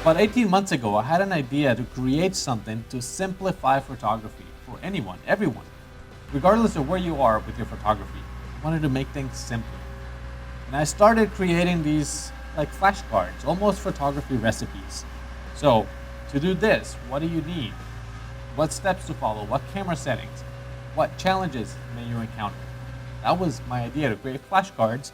About 18 months ago, I had an idea to create something to simplify photography for anyone, everyone, regardless of where you are with your photography. I wanted to make things simpler. And I started creating these like flashcards, almost photography recipes. So to do this, what do you need? What steps to follow? What camera settings? What challenges may you encounter? That was my idea, to create flashcards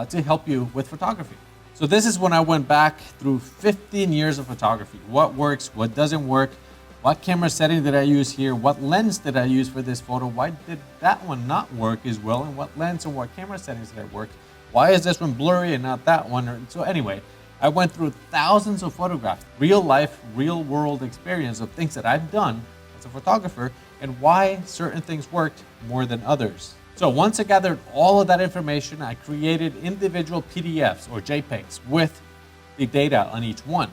to help you with photography. So this is when I went back through 15 years of photography. What works, what doesn't work, what camera setting did I use here, what lens did I use for this photo, why did that one not work as well, and what lens and what camera settings did I work, why is this one blurry and not that one? So anyway, I went through thousands of photographs, real life, real world experience of things that I've done as a photographer and why certain things worked more than others. So once I gathered all of that information, I created individual PDFs or JPEGs with the data on each one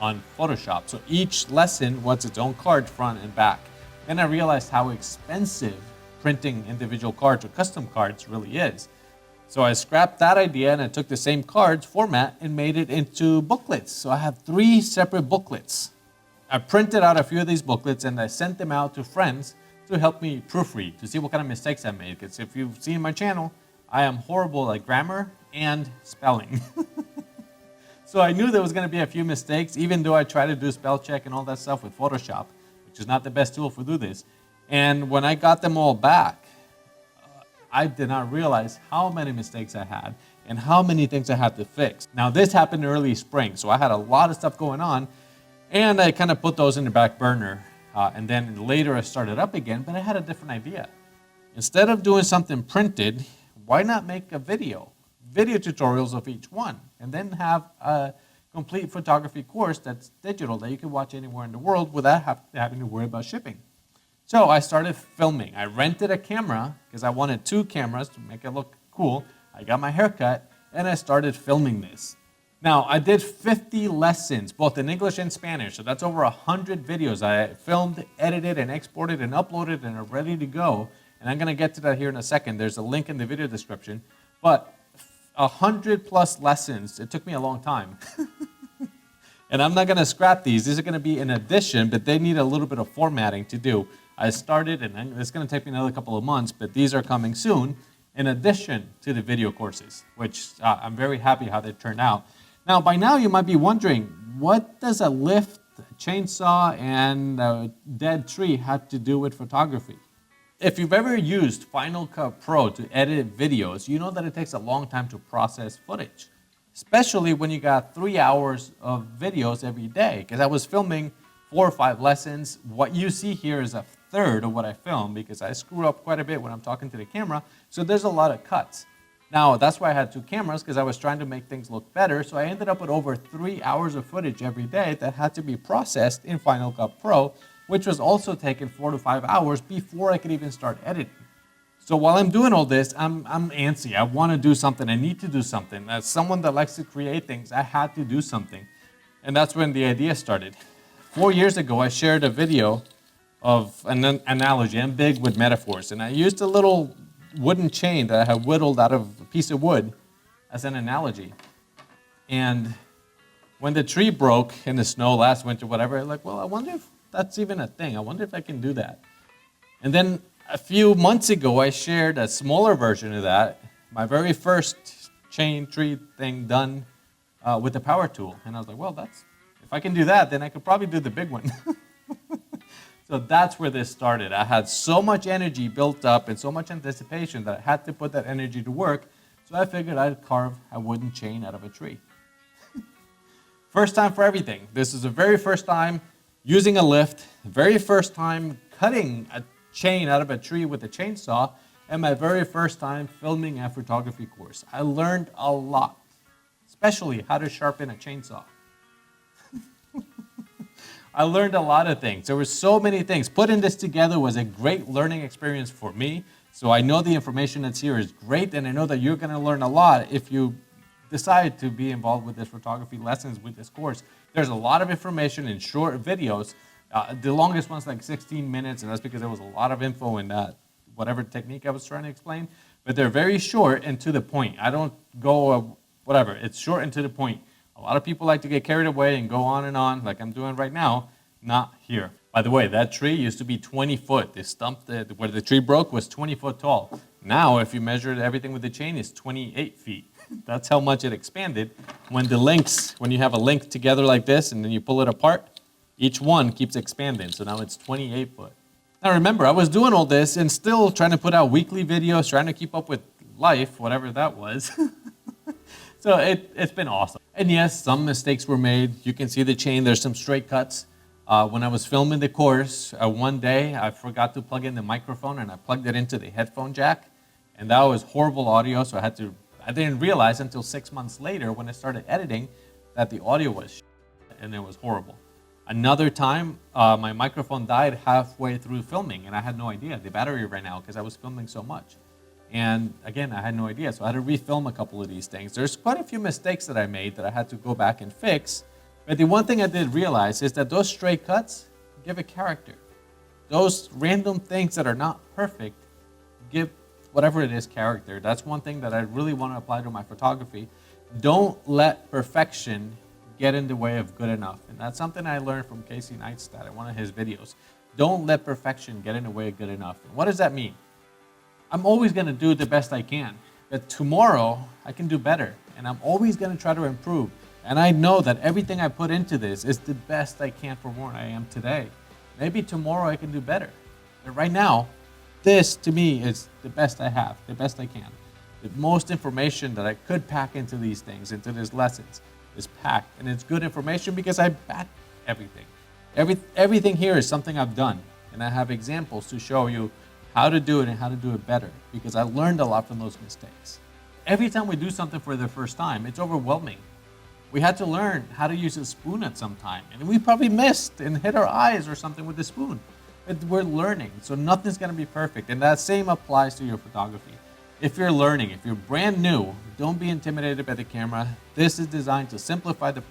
on Photoshop. So each lesson was its own card, front and back. Then I realized how expensive printing individual cards or custom cards really is. So I scrapped that idea and I took the same cards format and made it into booklets. So I have 3 separate booklets. I printed out a few of these booklets and I sent them out to friends to help me proofread, to see what kind of mistakes I made. Because if you've seen my channel, I am horrible at grammar and spelling. So I knew there was going to be a few mistakes, even though I try to do spell check and all that stuff with Photoshop, which is not the best tool for do this. And when I got them all back, I did not realize how many mistakes I had and how many things I had to fix. Now this happened early spring, so I had a lot of stuff going on, and I kind of put those in the back burner. And then later I started up again, but I had a different idea. Instead of doing something printed, why not make a video tutorials of each one, and then have a complete photography course that's digital that you can watch anywhere in the world without having to worry about shipping. So I started filming. I rented a camera because I wanted 2 cameras to make it look cool. I got my hair cut and I started filming this. Now, I did 50 lessons, both in English and Spanish, so that's over 100 videos I filmed, edited, and exported, and uploaded, and are ready to go. And I'm going to get to that here in a second. There's a link in the video description. But 100+ lessons, it took me a long time. And I'm not going to scrap these. These are going to be in addition, but they need a little bit of formatting to do. I started, and it's going to take me another couple of months, but these are coming soon, in addition to the video courses, which I'm very happy how they turned out. Now, by now you might be wondering, what does a lift, a chainsaw, and a dead tree have to do with photography? If you've ever used Final Cut Pro to edit videos, you know that it takes a long time to process footage, especially when you got 3 hours of videos every day. Because I was filming 4 or 5 lessons. What you see here is a third of what I filmed because I screw up quite a bit when I'm talking to the camera, so there's a lot of cuts. Now, that's why I had 2 cameras, because I was trying to make things look better, so I ended up with over 3 hours of footage every day that had to be processed in Final Cut Pro, which was also taking 4 to 5 hours before I could even start editing. So while I'm doing all this, I'm antsy. I want to do something. I need to do something. As someone that likes to create things, I had to do something. And that's when the idea started. 4 years ago, I shared a video of an analogy. I'm big with metaphors, and I used a little wooden chain that I had whittled out of a piece of wood as an analogy. And when the tree broke in the snow last winter, whatever, I'm like, well, I wonder if that's even a thing. I wonder if I can do that. And then a few months ago, I shared a smaller version of that, my very first chain tree thing done with the power tool. And I was like, well, if I can do that, then I could probably do the big one. So that's where this started. I had so much energy built up and so much anticipation that I had to put that energy to work. So I figured I'd carve a wooden chain out of a tree. First time for everything. This is the very first time using a lift, the very first time cutting a chain out of a tree with a chainsaw, and my very first time filming a photography course. I learned a lot, especially how to sharpen a chainsaw. I learned a lot of things. There were so many things. Putting this together was a great learning experience for me. So I know the information that's here is great, and I know that you're going to learn a lot if you decide to be involved with this photography lessons with this course. There's a lot of information in short videos. The longest one's like 16 minutes, and that's because there was a lot of info in that, whatever technique I was trying to explain. But they're very short and to the point. I don't go, whatever. It's short and to the point. A lot of people like to get carried away and go on and on like I'm doing right now. Not here. By the way, that tree used to be 20 foot. The stump where the tree broke was 20 foot tall. Now, if you measured everything with the chain, it's 28 feet. That's how much it expanded. When you have a link together like this and then you pull it apart, each one keeps expanding. So now it's 28 foot. Now remember, I was doing all this and still trying to put out weekly videos, trying to keep up with life, whatever that was. So it's been awesome. And yes, some mistakes were made. You can see the chain, there's some straight cuts. When I was filming the course, one day I forgot to plug in the microphone and I plugged it into the headphone jack. And that was horrible audio, so I didn't realize until 6 months later when I started editing that the audio was shit and it was horrible. Another time, my microphone died halfway through filming and I had no idea. The battery ran out because I was filming so much. And again, I had no idea, so I had to refilm a couple of these things. There's quite a few mistakes that I made that I had to go back and fix. But the one thing I did realize is that those straight cuts give a character. Those random things that are not perfect give whatever it is character. That's one thing that I really want to apply to my photography. Don't let perfection get in the way of good enough. And that's something I learned from Casey Neistat in one of his videos. Don't let perfection get in the way of good enough. And what does that mean? I'm always going to do the best I can. But tomorrow, I can do better. And I'm always going to try to improve. And I know that everything I put into this is the best I can for where I am today. Maybe tomorrow I can do better. But right now, this to me is the best I have, the best I can. The most information that I could pack into these things, into these lessons, is packed. And it's good information because I back everything. Everything here is something I've done. And I have examples to show you how to do it and how to do it better because I learned a lot from those mistakes. Every time we do something for the first time, it's overwhelming. We had to learn how to use a spoon at some time. And we probably missed and hit our eyes or something with the spoon. But we're learning, so nothing's going to be perfect. And that same applies to your photography. If you're learning, if you're brand new, don't be intimidated by the camera. This is designed to simplify the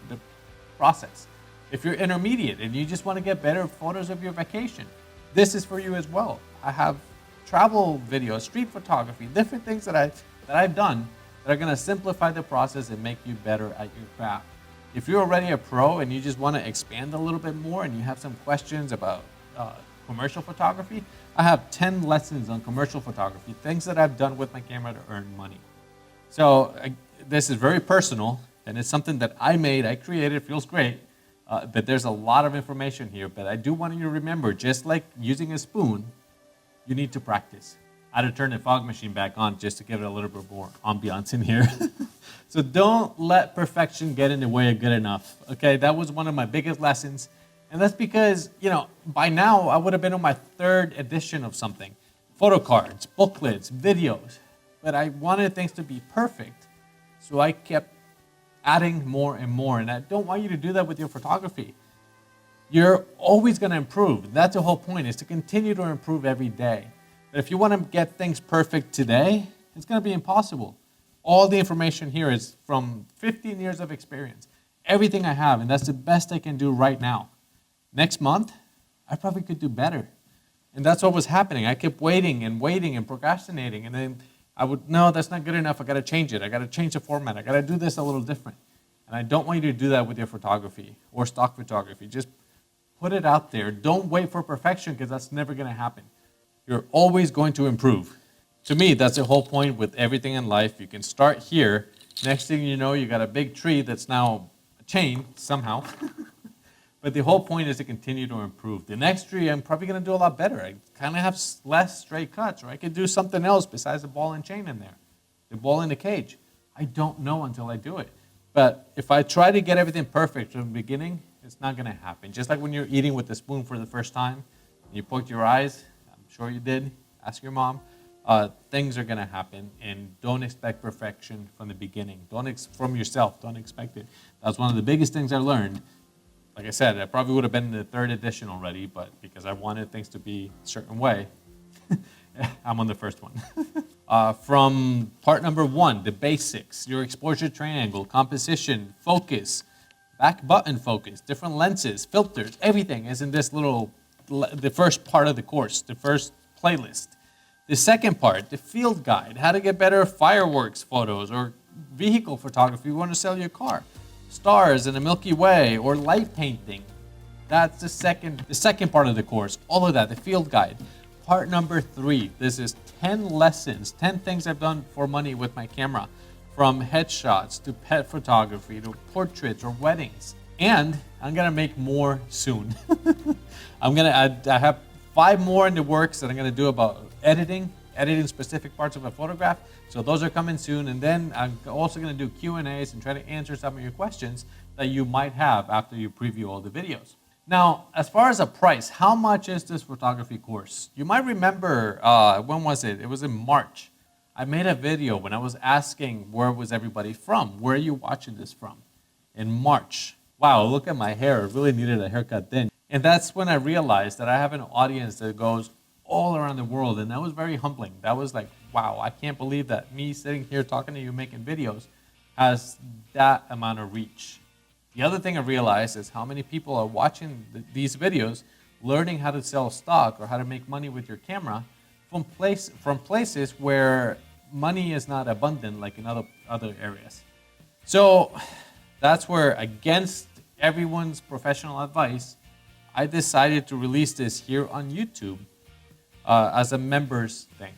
process. If you're intermediate and you just want to get better photos of your vacation, this is for you as well. I have travel videos, street photography, different things that I've done that are going to simplify the process and make you better at your craft. If you're already a pro and you just want to expand a little bit more and you have some questions about commercial photography, I have 10 lessons on commercial photography, things that I've done with my camera to earn money. So this is very personal and it's something that I made, I created, it feels great, but there's a lot of information here. But I do want you to remember, just like using a spoon, you need to practice. I had to turn the fog machine back on just to give it a little bit more ambiance in here. So don't let perfection get in the way of good enough. Okay, that was one of my biggest lessons. And that's because, by now I would have been on my 3rd edition of something. Photo cards, booklets, videos. But I wanted things to be perfect. So I kept adding more and more. And I don't want you to do that with your photography. You're always going to improve. That's the whole point, is to continue to improve every day. But if you want to get things perfect today, it's going to be impossible. All the information here is from 15 years of experience. Everything I have, and that's the best I can do right now. Next month, I probably could do better. And that's what was happening. I kept waiting and procrastinating. And then no, that's not good enough. I got to change it. I got to change the format. I got to do this a little different. And I don't want you to do that with your photography or stock photography. Just put it out there. Don't wait for perfection because that's never going to happen. You're always going to improve. To me, that's the whole point with everything in life. You can start here. Next thing you know, you got a big tree that's now a chain somehow. But the whole point is to continue to improve. The next tree, I'm probably going to do a lot better. I kind of have less straight cuts, or I could do something else besides the ball and chain in there. The ball in the cage. I don't know until I do it. But if I try to get everything perfect from the beginning, it's not going to happen. Just like when you're eating with the spoon for the first time, and you poked your eyes, I'm sure you did, ask your mom, things are going to happen, and don't expect perfection from the beginning. From yourself, don't expect it. That's one of the biggest things I learned. Like I said, I probably would have been in the 3rd edition already, but because I wanted things to be a certain way, I'm on the first one. From part number 1, the basics, your exposure triangle, composition, focus, back button focus, different lenses, filters, everything is in this the first part of the course, the first playlist. The second part, the field guide, how to get better fireworks photos or vehicle photography. You want to sell your car. stars in the Milky Way, or light painting. That's the second part of the course. All of that, the field guide. Part number 3, this is 10 lessons, 10 things I've done for money with my camera, from headshots to pet photography to portraits or weddings. And I'm gonna make more soon. I have 5 more in the works that I'm gonna do about editing specific parts of a photograph. So those are coming soon. And then I'm also gonna do Q&As and try to answer some of your questions that you might have after you preview all the videos. Now, as far as a price, how much is this photography course? You might remember, when was it? It was in March. I made a video when I was asking where was everybody from? Where are you watching this from? In March. Wow, look at my hair. I really needed a haircut then. And that's when I realized that I have an audience that goes all around the world. And that was very humbling. That was like, wow, I can't believe that me sitting here talking to you, making videos, has that amount of reach. The other thing I realized is how many people are watching these videos, learning how to sell stock or how to make money with your camera from places where money is not abundant like in other areas. So that's where, against everyone's professional advice, I decided to release this here on YouTube as a members thing.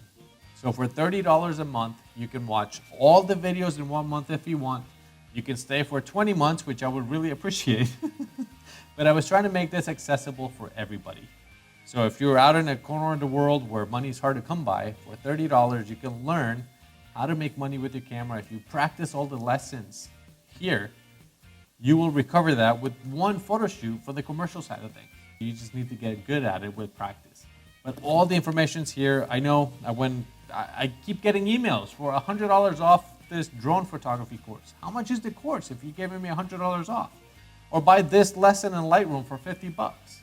So for $30 a month, you can watch all the videos in 1 month if you want. You can stay for 20 months, which I would really appreciate. But I was trying to make this accessible for everybody. So if you're out in a corner of the world where money is hard to come by, for $30, you can learn how to make money with your camera. If you practice all the lessons here, you will recover that with one photo shoot for the commercial side of things. You just need to get good at it with practice. But all the information's here. I know I keep getting emails for $100 off this drone photography course. How much is the course if you're giving me $100 off? Or buy this lesson in Lightroom for 50 bucks.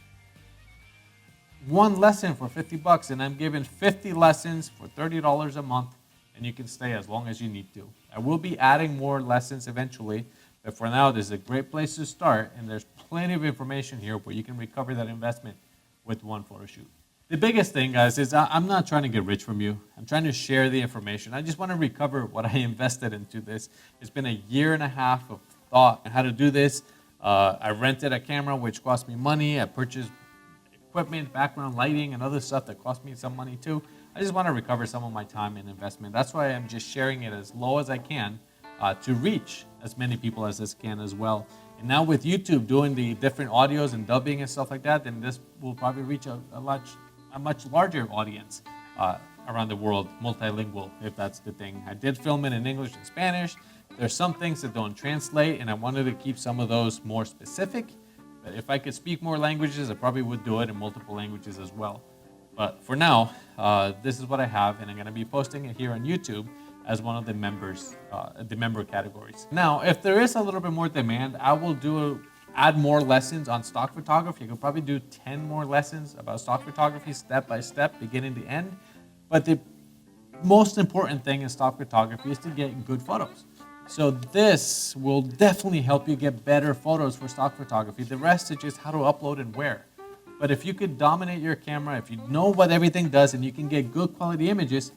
One lesson for 50 bucks, and I'm giving 50 lessons for $30 a month, and you can stay as long as you need to. I will be adding more lessons eventually, but for now, this is a great place to start, and there's plenty of information here where you can recover that investment with one photo shoot. The biggest thing, guys, is I'm not trying to get rich from you. I'm trying to share the information. I just want to recover what I invested into this. It's been a year and a half of thought on how to do this. I rented a camera, which cost me money. I purchased equipment, background lighting, and other stuff that cost me some money too. I just want to recover some of my time and investment. That's why I'm just sharing it as low as I can to reach as many people as this can as well. And now with YouTube doing the different audios and dubbing and stuff like that, then this will probably reach a much larger audience around the world, multilingual, if that's the thing. I did film it in English and Spanish. There's some things that don't translate, and I wanted to keep some of those more specific. But if I could speak more languages, I probably would do it in multiple languages as well. But for now, this is what I have, and I'm going to be posting it here on YouTube as one of the members, the member categories. Now, if there is a little bit more demand, I will add more lessons on stock photography. I could probably do 10 more lessons about stock photography step by step, beginning to end. But the most important thing in stock photography is to get good photos. So this will definitely help you get better photos for stock photography. The rest is just how to upload and where. But if you could dominate your camera, if you know what everything does and you can get good quality images,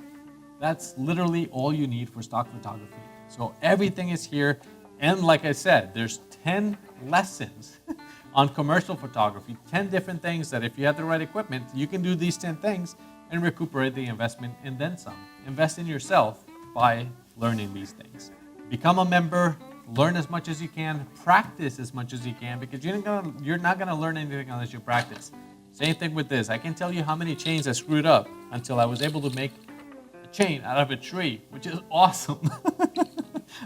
that's literally all you need for stock photography. So everything is here. And like I said, there's 10 lessons on commercial photography, 10 different things that if you have the right equipment, you can do these 10 things and recuperate the investment and then some. Invest in yourself by learning these things. Become a member, learn as much as you can, practice as much as you can, because you're not gonna learn anything unless you practice. Same thing with this. I can tell you how many chains I screwed up until I was able to make a chain out of a tree, which is awesome.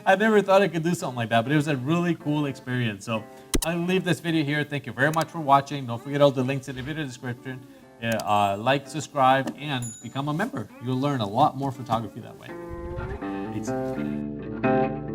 I never thought I could do something like that, but it was a really cool experience. So I'll leave this video here. Thank you very much for watching. Don't forget all the links in the video description. Like, subscribe, and become a member. You'll learn a lot more photography that way. Peace.